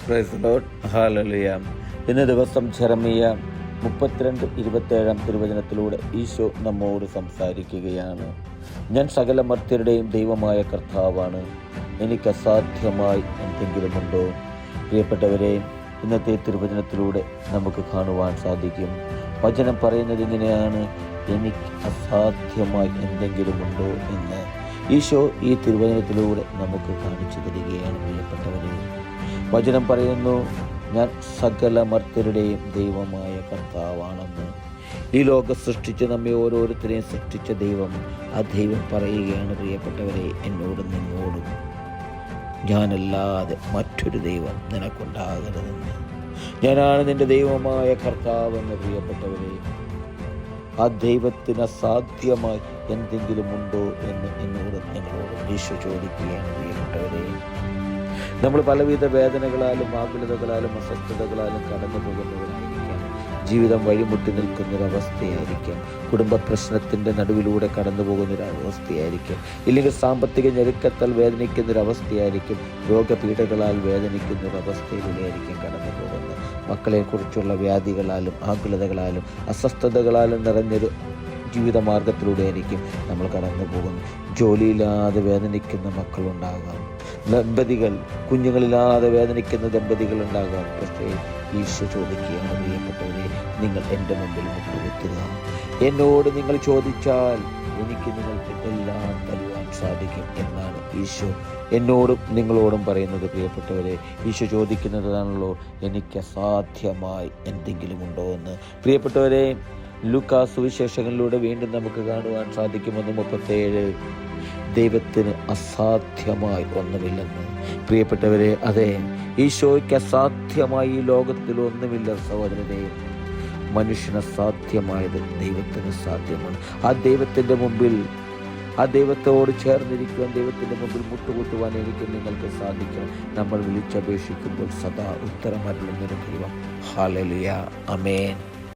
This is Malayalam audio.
Praise Lord, hallelujah. ഇന്ന് ദിവസം ജെറമിയ 32:27 തിരുവചനത്തിലൂടെ ഈശോ നമ്മോട് സംസാരിക്കുകയാണ്. ഞാൻ സകല മർത്യരുടെയും ദൈവമായ കർത്താവാണ്, എനിക്ക് അസാധ്യമായി എന്തെങ്കിലുമുണ്ടോ? പ്രിയപ്പെട്ടവരെ, ഇന്നത്തെ തിരുവചനത്തിലൂടെ നമുക്ക് കാണുവാൻ സാധിക്കും. വചനം പറയുന്നത് ഇങ്ങനെയാണ്: എനിക്ക് അസാധ്യമായി എന്തെങ്കിലുമുണ്ടോ എന്ന് ഈശോ ഈ തിരുവചനത്തിലൂടെ നമുക്ക് കാണിച്ചു തരികയാണ്. പ്രിയപ്പെട്ടവരെ, വചനം പറയുന്നു, ഞാൻ സകല മർത്യരുടെയും ദൈവമായ കർത്താവാണെന്ന്. ഈ ലോകം സൃഷ്ടിച്ച് നമ്മെ ഓരോരുത്തരെയും സൃഷ്ടിച്ച ദൈവം, ആ ദൈവം പറയുകയാണ്, പ്രിയപ്പെട്ടവരെ, എന്നോടും നിങ്ങളോടും, ഞാനല്ലാതെ മറ്റൊരു ദൈവം നിനക്കുണ്ടാകരുതെന്ന്. ഞാനാണ് നിന്റെ ദൈവമായ കർത്താവെന്ന്. പ്രിയപ്പെട്ടവരെ, ആ ദൈവത്തിന് അസാധ്യമായി എന്തെങ്കിലും ഉണ്ടോ എന്ന് എന്നോടും നിങ്ങളോടും ഈശോ ചോദിക്കുകയാണ്. പ്രിയപ്പെട്ടവരെ, നമ്മൾ പലവിധ വേദനകളാലും ആകുലതകളാലും അസ്വസ്ഥതകളാലും കടന്നു പോകുന്നവരായിരിക്കാം. ജീവിതം വഴിമുട്ടി നിൽക്കുന്നൊരവസ്ഥയായിരിക്കാം. കുടുംബ പ്രശ്നത്തിൻ്റെ നടുവിലൂടെ കടന്നു പോകുന്നൊരവസ്ഥയായിരിക്കും. ഇല്ലെങ്കിൽ സാമ്പത്തിക ഞെരുക്കത്താൽ വേദനിക്കുന്നൊരവസ്ഥയായിരിക്കും. രോഗപീഠകളാൽ വേദനിക്കുന്നൊരവസ്ഥയിലൂടെയായിരിക്കും കടന്നു പോകുന്നത്. മക്കളെക്കുറിച്ചുള്ള വ്യാധികളാലും ആകുലതകളാലും അസ്വസ്ഥതകളാലും നിറഞ്ഞൊരു ജീവിതമാർഗത്തിലൂടെയായിരിക്കും നമ്മൾ കടന്നു പോകുന്നത്. ജോലിയില്ലാതെ വേദനിക്കുന്ന മക്കളുണ്ടാകാം, ദമ്പതികൾ കുഞ്ഞുങ്ങളില്ലാതെ വേദനിക്കുന്ന ദമ്പതികളുണ്ടാകാം. പക്ഷേ ഈശോ ചോദിക്കുകയാണ്, പ്രിയപ്പെട്ടവരെ, നിങ്ങൾ എൻ്റെ മുമ്പിൽ മുട്ടുകുത്തുക. എന്നോട് നിങ്ങൾ ചോദിച്ചാൽ എനിക്ക് നിങ്ങൾക്ക് എല്ലാം തരുവാൻ സാധിക്കും എന്നാണ് ഈശോ എന്നോടും നിങ്ങളോടും പറയുന്നത്. പ്രിയപ്പെട്ടവരെ, ഈശോ ചോദിക്കുന്നതാണല്ലോ, എനിക്ക് അസാധ്യമായി എന്തെങ്കിലും ഉണ്ടോ എന്ന്. പ്രിയപ്പെട്ടവരെ, ലൂക്കാ സുവിശേഷങ്ങളിലൂടെ വീണ്ടും നമുക്ക് കാണുവാൻ സാധിക്കും 1:37, ദൈവത്തിന് അസാധ്യമായി ഒന്നുമില്ലെന്ന്. പ്രിയപ്പെട്ടവരെ, അതെ, ഈശോയ്ക്ക് അസാധ്യമായി ഈ ലോകത്തിൽ ഒന്നുമില്ല സഹോദരനെ. മനുഷ്യന് അസാധ്യമായത് ദൈവത്തിന് സാധ്യമാണ്. ആ ദൈവത്തിൻ്റെ മുമ്പിൽ, ആ ദൈവത്തോട് ചേർന്നിരിക്കുവാൻ, ദൈവത്തിൻ്റെ മുമ്പിൽ മുട്ടുകുത്തുവാൻ എനിക്ക് നിങ്ങൾക്ക് സാധിക്കണം. നമ്മൾ വിളിച്ചപേക്ഷിക്കുമ്പോൾ സദാ ഉത്തരമരുളുന്നൊരു ദൈവം. ഹല്ലേലൂയ, ആമേൻ.